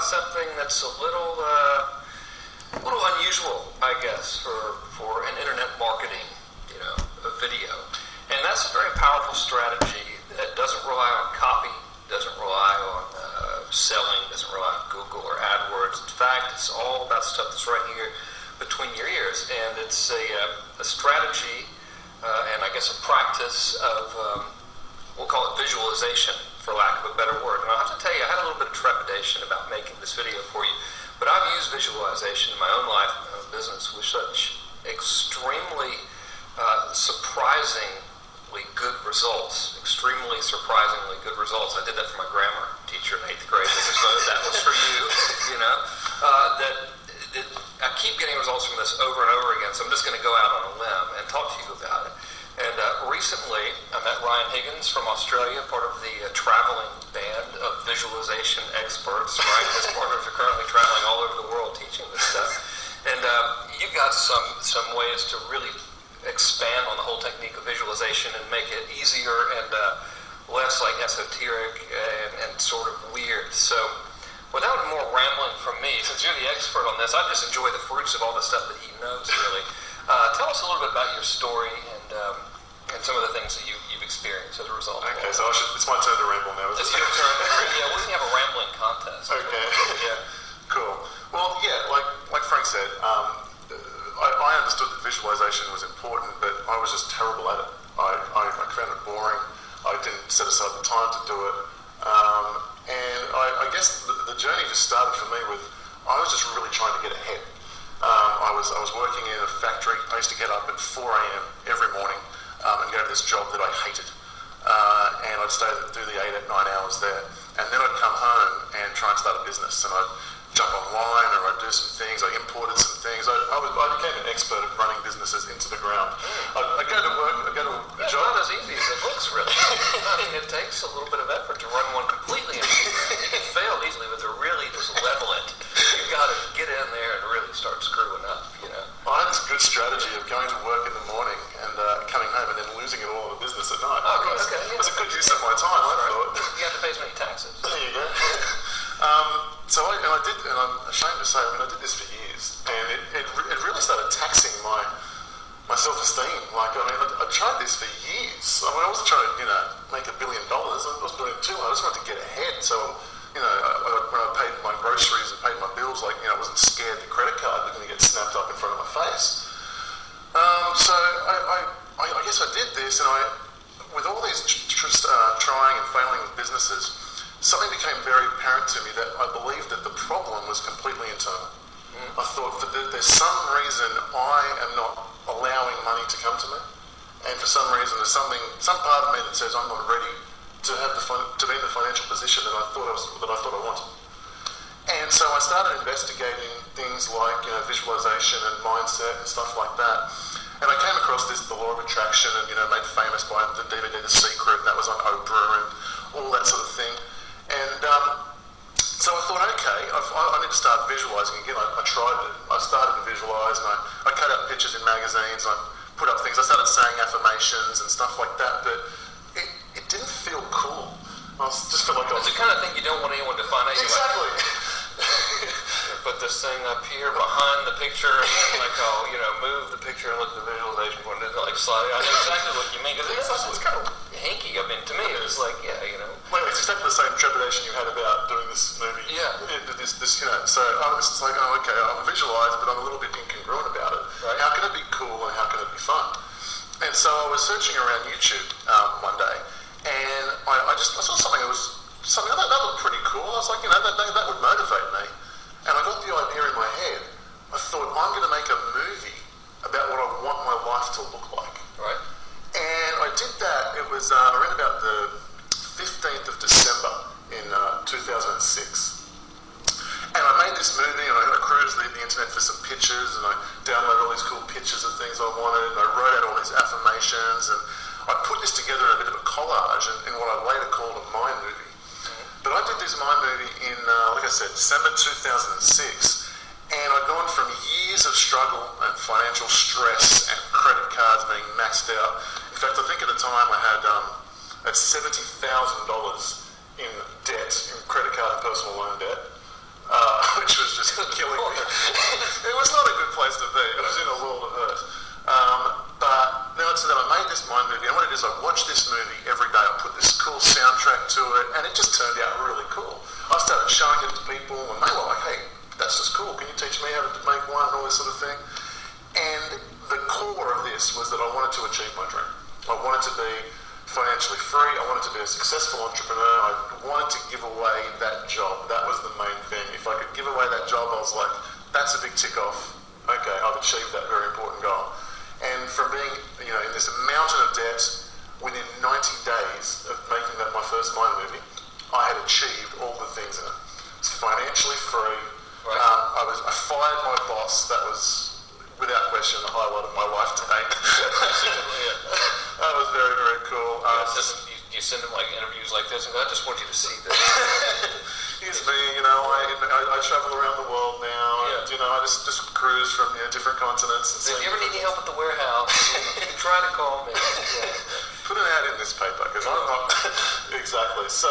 about something that's a little unusual, I guess, for an internet marketing, a video. And that's a very powerful strategy that doesn't rely on copy, doesn't rely on selling, doesn't rely on Google or AdWords. In fact, it's all about stuff that's right here between your ears. And it's a strategy and I guess a practice of, we'll call it visualization, for lack of a better word. And I have to tell you, I had a little bit of trepidation about making this video for you, but I've used visualization in my own life, in my own business, with such extremely surprisingly good results. Extremely surprisingly good results. I did that for my grammar teacher in 8th grade. I just know that was for you, that I keep getting results from this over and over again, so I'm just going to go out on a limb and talk to you about it. And recently, I met Ryan Higgins from Australia, part of the traveling band of visualization experts. Ryan and his partners are currently traveling all over the world teaching this stuff. And you've got some ways to really expand on the whole technique of visualization and make it easier and less like esoteric and sort of weird. So without more rambling from me, since you're the expert on this, I just enjoy the fruits of all the stuff that he knows, really. Tell us a little bit about your story and some of the things that you've experienced as a result. Okay, so it's my turn to ramble now, isn't it? It's your turn. Yeah, we can have a rambling contest. Okay. Yeah. Cool. Well, yeah, like Frank said, I understood that visualization was important, but I was just terrible at it. I found it boring. I didn't set aside the time to do it. And I guess the journey just started for me with, I was just really trying to get ahead. I was working in a factory. I used to get up at 4 a.m. every morning and go to this job that I hated. And I'd do the 8 9 hours there. And then I'd come home and try and start a business. And I'd jump online or I'd do some things. I imported some things. I became an expert at running businesses into the ground. I'd go to work, I'd go to a job. Not as easy as it looks, really. I mean, it takes a little bit of effort to run one completely into the ground. You can fail easily, but to really just level it, you've got to get in there and really start screwing up, I had this good strategy of going to work in the morning and coming home and then losing it all in the business at night. Oh, okay. It was a good use of my time, I thought. You have to pay as many taxes. There you go. So I did, and I'm ashamed to say, I did this for years, and it really started taxing my self-esteem. I tried this for years. I wasn't trying to, make $1 billion. I was doing it too. I just wanted to get ahead. So, when I paid my groceries and paid my bills, I wasn't scared the credit card was going to get snapped up in front of my face. So I guess I did this, and with all these trying and failing with businesses, something became very apparent to me that I believed that the problem was completely internal. I thought that there's some reason I am not allowing money to come to me, and for some reason there's some part of me that says I'm not ready to be in the financial position that I thought I wanted. And so I started investigating things like visualization and mindset and stuff like that. And I came across the law of attraction, and made famous by the DVD The Secret, and that was on Oprah and all that sort of thing. And so I thought, okay, I need to start visualizing again. I tried it. I started to visualize, and I cut out pictures in magazines. I put up things. I started saying affirmations and stuff like that, but it didn't feel cool. Just felt like it's the kind of thing you don't want anyone to find out. Exactly. Put this thing up here behind the picture, and then move the picture and look at the visualization point, and then slide. I know exactly what you mean, because it's kind of hinky. I mean, to me, it was like, Well, it's exactly the same trepidation you had about doing this movie. Yeah. So I was just like, oh, okay, I'll visualize, but I'm a little bit incongruent about it. Right. How can it be cool and how can it be fun? And so I was searching around YouTube one day, and I saw something that looked pretty cool. I was like, that would motivate me. And I got the idea in my head. I thought, I'm going to make a movie about what I want my life to look like. Right. And I did that. It was around about the 15th of December in 2006. And I made this movie, and I cruised the internet for some pictures, and I downloaded all these cool pictures of things I wanted, and I wrote out all these affirmations, and I put this together in a bit of a collage in what I later called a mind movie. But I did this mind movie in, like I said, December 2006, and I'd gone from years of struggle and financial stress and credit cards being maxed out. In fact, I think at the time I had $70,000 in debt, in credit card and personal loan debt. killing me. It was not a good place to be. It was in a world of hurt. But then I made this mind movie, and what it is, I watched this movie every day. I put this cool soundtrack to it, and it just turned out really cool. I started showing it to people, and they were like, hey, that's just cool. Can you teach me how to make wine and all this sort of thing? And the core of this was that I wanted to achieve my dream. I wanted to be financially free. I wanted to be a successful entrepreneur. I wanted to give away that job. That was the main thing. If I could give away that job, I was like, that's a big tick off. Okay, I've achieved that very important goal. And from being, in this mountain of debt, within 90 days of making that my first mind movie, I had achieved all the things in it. I was financially free. Right. I fired my boss. That was, without question, the highlight of my life to date. That was very, very cool. You send them like interviews like this, and I just want you to see this. Here's me, I travel around the world now, and I just cruise from different continents. And if you ever need any help at the warehouse, you can try to call me. Put an ad in this paper, because I'm not exactly. So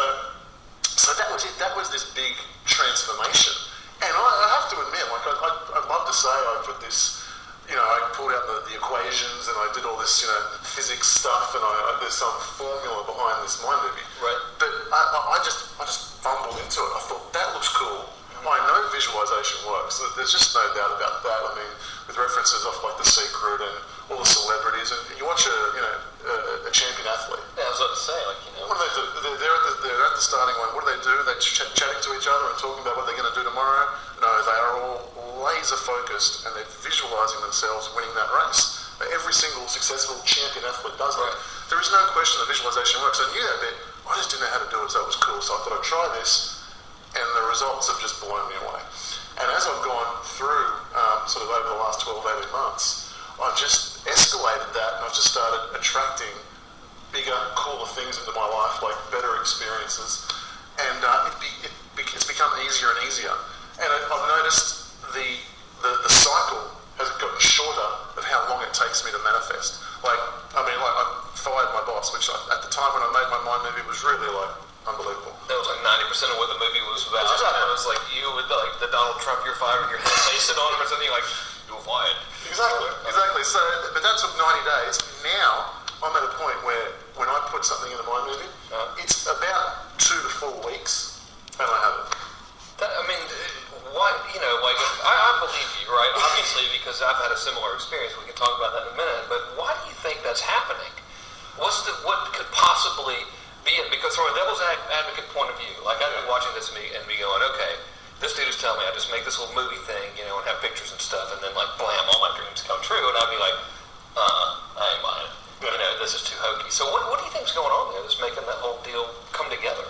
that was it. That was this big transformation, and I have to admit, like I'd love to say I put this. I pulled out the equations and I did all this, physics stuff, and there's some formula behind this mind movie. Right. But I just fumbled into it. I thought, that looks cool. I know visualization works. There's just no doubt about that. I mean, with references off like The Secret and all the celebrities, and you watch a champion athlete. Yeah, I was about to say, What do they do? They're at the starting line. What do? They're chatting to each other and talking about what they're going to do tomorrow. No, they are all laser focused, and they're visualizing themselves winning that race. Every single successful champion athlete does that. There is no question that visualization works. I knew that bit. I just didn't know how to do it, so it was cool. So I thought I'd try this, and the results have just blown me away. And as I've gone through sort of over the last 12, 18 months, I've just escalated that, and I've just started attracting bigger, cooler things into my life, like better experiences, and it's become easier and easier. And I've noticed the cycle has gotten shorter of how long it takes me to manifest. I fired my boss, which at the time when I made my mind movie was really unbelievable. That was like 90% of what the movie was about. Exactly. It was like you with the Donald Trump, you're fired with your head pasted on him or something, like, you were fired. Exactly. So, but that took 90 days. Now, I'm at a point where when I put something in the mind movie, it's about 2 to 4 weeks, and I have it. Why, I believe you, right? Obviously, because I've had a similar experience. We can talk about that in a minute. But why do you think that's happening? What could possibly be it? Because from a devil's advocate point of view, I've been watching this and be going, okay, this dude is telling me I just make this little movie thing, and have pictures and stuff, and then blam, all my dreams come true, and I'd be like, I ain't buying it. This is too hokey. So what do you think's going on there that's making that whole deal come together?